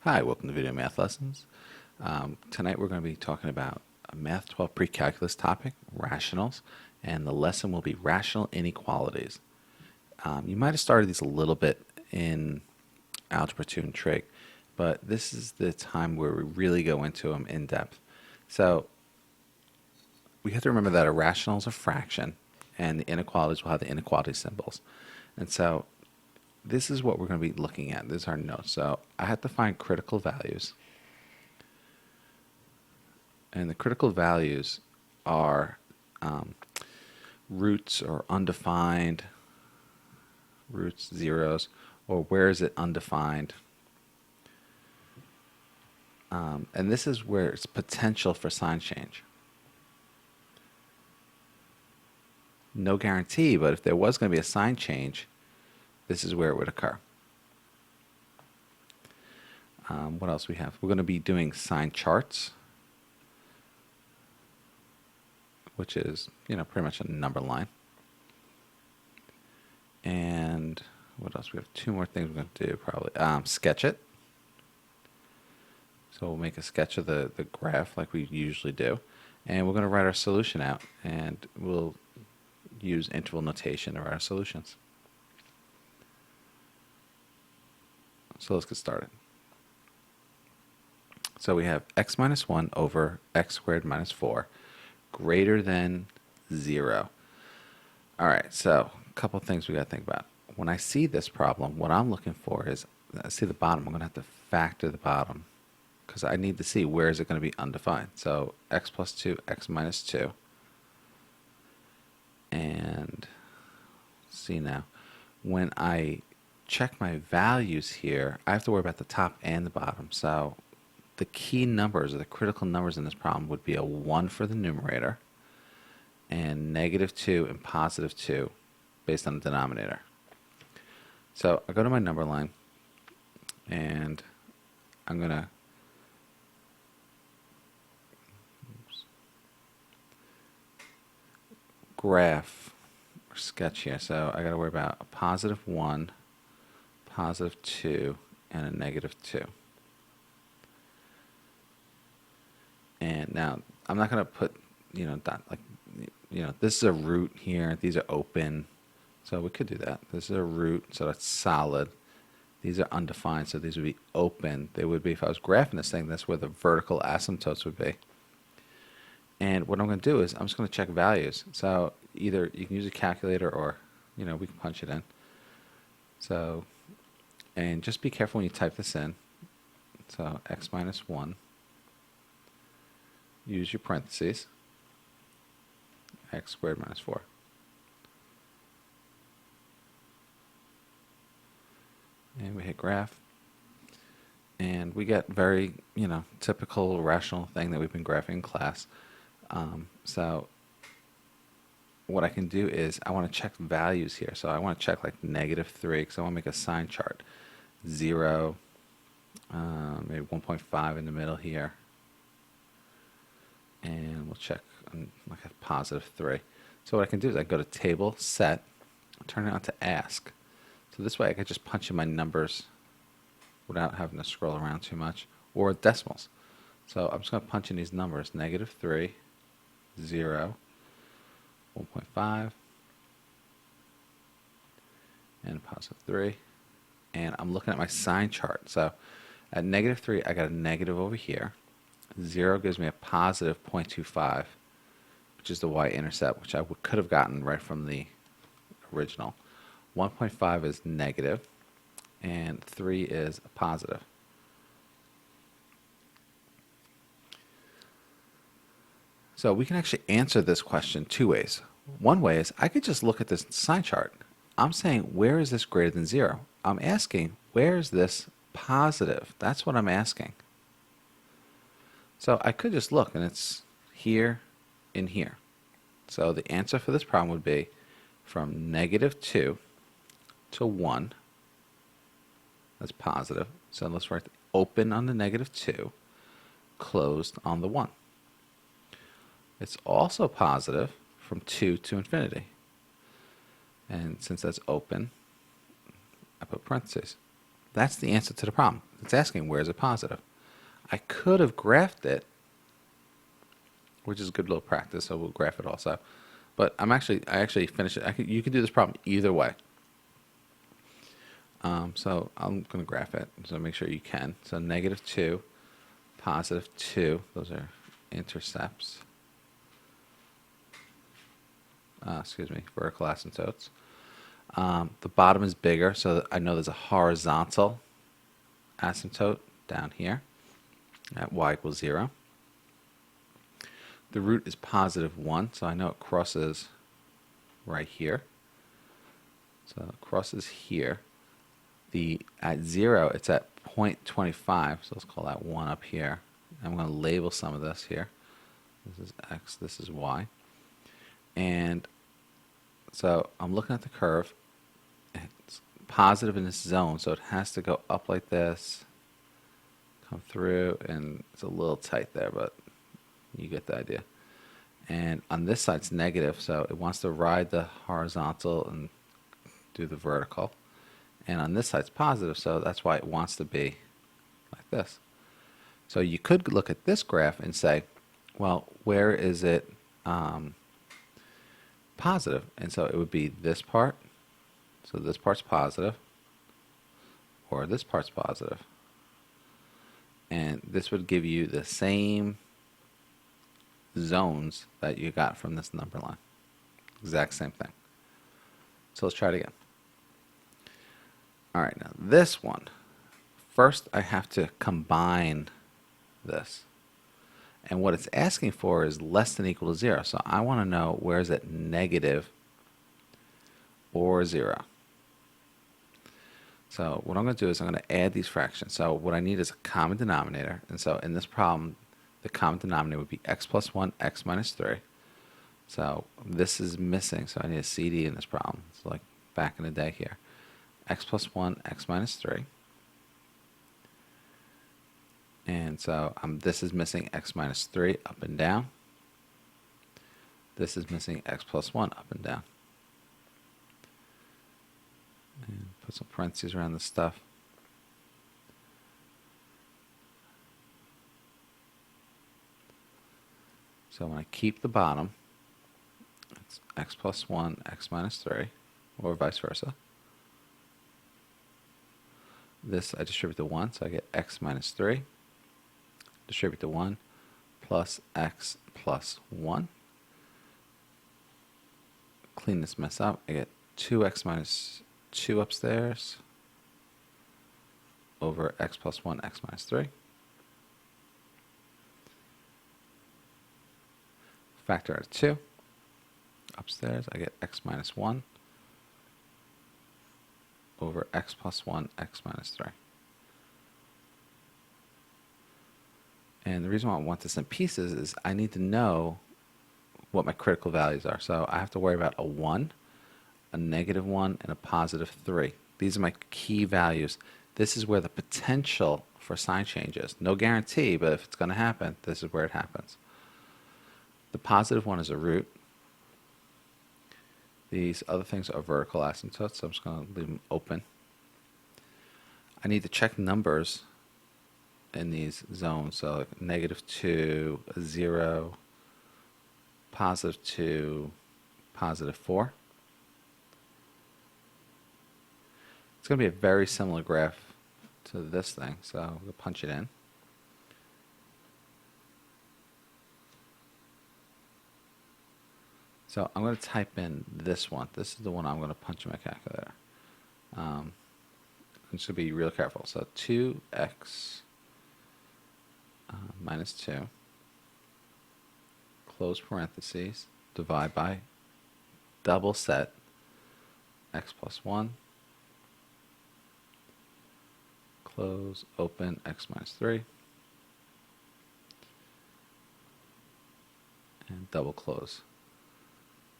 Hi, welcome to Video Math Lessons. Tonight we're going to be talking about a Math 12 pre-calculus topic, rationals, and the lesson will be rational inequalities. You might have started these a little bit in Algebra 2 and Trig, but this is the time where we really go into them in depth. So we have to remember that a rational is a fraction, and the inequalities will have the inequality symbols. And so this is what we're going to be looking at. This is our notes. So I have to find critical values. And the critical values are roots or undefined, roots, zeros, or where is it undefined. And this is where it's potential for sign change. No guarantee, but if there was going to be a sign change, this is where it would occur. What else we have? We're going to be doing sign charts, which is, pretty much a number line. And what else? We have two more things we're going to do probably. Sketch it. So we'll make a sketch of the graph like we usually do. And we're going to write our solution out. And we'll use interval notation to write our solutions. So let's get started. So we have x minus 1 over x squared minus 4 greater than 0. All right, so a couple of things we got to think about. When I see this problem, what I'm looking for is, I see the bottom, I'm going to have to factor the bottom because I need to see where is it going to be undefined. So x plus 2, x minus 2. And see now, when I check my values here, I have to worry about the top and the bottom. So the key numbers or the critical numbers in this problem would be a 1 for the numerator and negative 2 and positive 2 based on the denominator. So I go to my number line and I'm going to graph or sketch here. So I got to worry about a positive 1, positive 2, and a negative 2. And now I'm not going to put, this is a root here. These are open. So we could do that. This is a root, so that's solid. These are undefined, so these would be open. They would be, if I was graphing this thing, that's where the vertical asymptotes would be. And what I'm going to do is I'm just going to check values. So either you can use a calculator or, we can punch it in. So, and just be careful when you type this in. So x minus 1. Use your parentheses. X squared minus 4. And we hit graph. And we get very, typical rational thing that we've been graphing in class. So what I can do is I want to check values here. So I want to check like negative 3 because I want to make a sign chart. 0, maybe 1.5 in the middle here. And we'll check on like a positive 3. So what I can do is I go to table, set, turn it on to ask. So this way I can just punch in my numbers without having to scroll around too much, or decimals. So I'm just going to punch in these numbers, negative 3, 0, 1.5, and positive 3. And I'm looking at my sign chart. So at negative 3, I got a negative over here. 0 gives me a positive 0.25, which is the y-intercept, which I could have gotten right from the original. 1.5 is negative, and 3 is a positive. So we can actually answer this question two ways. One way is I could just look at this sign chart. I'm saying, where is this greater than 0? I'm asking, where is this positive? That's what I'm asking. So I could just look, and it's here and here. So the answer for this problem would be from negative 2 to 1. That's positive. So let's write open on the negative 2, closed on the 1. It's also positive from 2 to infinity. And since that's open, I put parentheses. That's the answer to the problem. It's asking where is it positive. I could have graphed it, which is a good little practice, so we'll graph it also. But I actually finished it. You can do this problem either way. So I'm going to graph it, so make sure you can. So -2, +2, those are intercepts. Excuse me, vertical asymptotes. The bottom is bigger, so I know there's a horizontal asymptote down here at y equals 0. The root is +1, so I know it crosses right here. So it crosses here. At 0, it's at 0.25, so let's call that 1 up here. I'm going to label some of this here. This is x, this is y. And so I'm looking at the curve. It's positive in this zone, so it has to go up like this, come through, and it's a little tight there, but you get the idea. And on this side, it's negative, so it wants to ride the horizontal and do the vertical. And on this side, it's positive, so that's why it wants to be like this. So you could look at this graph and say, well, where is it positive? And so it would be this part. So this part's positive, or this part's positive. And this would give you the same zones that you got from this number line. Exact same thing. So let's try it again. All right, now this one. First, I have to combine this. And what it's asking for is less than or equal to 0. So I want to know where is it negative or 0. So what I'm going to do is I'm going to add these fractions. So what I need is a common denominator. And so in this problem, the common denominator would be x plus 1, x minus 3. So this is missing, so I need a CD in this problem. It's like back in the day here. X plus 1, x minus 3. And so this is missing x minus 3 up and down. This is missing x plus 1 up and down. And put some parentheses around this stuff. So when I keep the bottom, it's x plus 1, x minus 3, or vice versa. This I distribute to 1, so I get x minus 3. Distribute to 1 plus x plus 1. Clean this mess up. I get 2x minus 2 upstairs over x plus 1, x minus 3. Factor out of 2. Upstairs, I get x minus 1 over x plus 1, x minus 3. And the reason why I want this in pieces is I need to know what my critical values are. So I have to worry about a 1, a -1, and a +3. These are my key values. This is where the potential for sign change is. No guarantee, but if it's going to happen, this is where it happens. The +1 is a root. These other things are vertical asymptotes, so I'm just going to leave them open. I need to check numbers in these zones, so like -2, 0, +2, +4. It's going to be a very similar graph to this thing, so we'll punch it in. So I'm going to type in this one. This is the one I'm going to punch in my calculator. I'm just going to be real careful. So 2x minus 2, close parentheses, divide by double set x plus 1, close, open, x minus 3, and double close.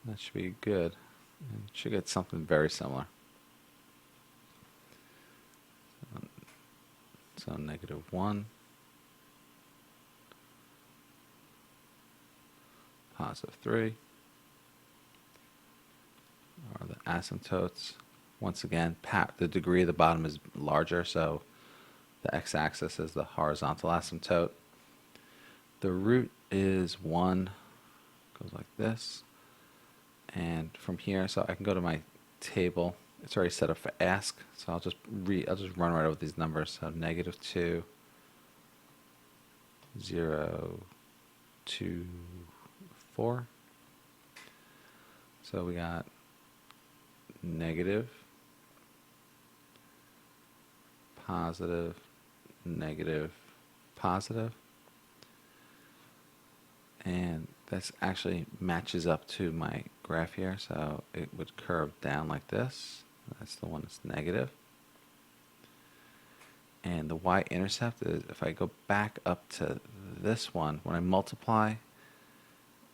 That should be good. And should get something very similar. So -1, +3 are the asymptotes. Once again, the degree of the bottom is larger, so the x-axis is the horizontal asymptote. The root is 1, goes like this. And from here, so I can go to my table. It's already set up for ask, so I'll just run right over these numbers. So -2, 0, 2, 4. So we got negative, positive, negative, positive. And this actually matches up to my graph here, so it would curve down like this. That's the one that's negative. And the y-intercept is, if I go back up to this one, when I multiply,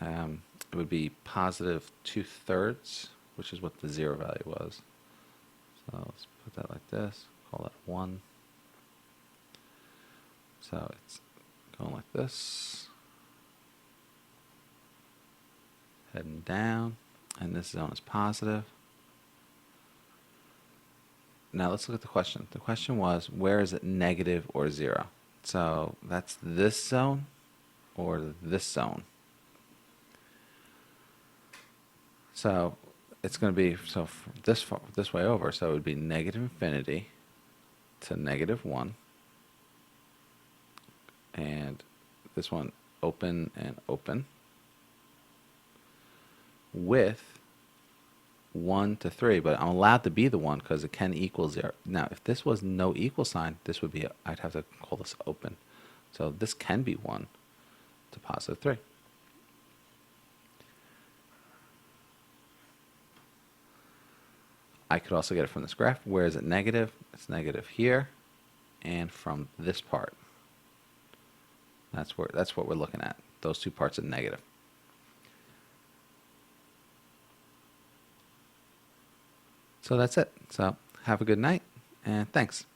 it would be positive 2/3, which is what the 0 value was. So let's put that like this, call that 1. So it's going like this, heading down, and this zone is positive. Now let's look at the question. The question was, where is it negative or 0? So that's this zone or this zone. So it's going to be, so this way over, so it would be negative infinity to -1. And this one open and open with 1 to 3, but I'm allowed to be the 1 because it can equal 0. Now, if this was no equal sign, this would be, I'd have to call this open. So this can be 1 to positive 3. I could also get it from this graph. Where is it negative? It's negative here and from this part. That's what we're looking at. Those two parts are negative. So that's it. So have a good night, and thanks.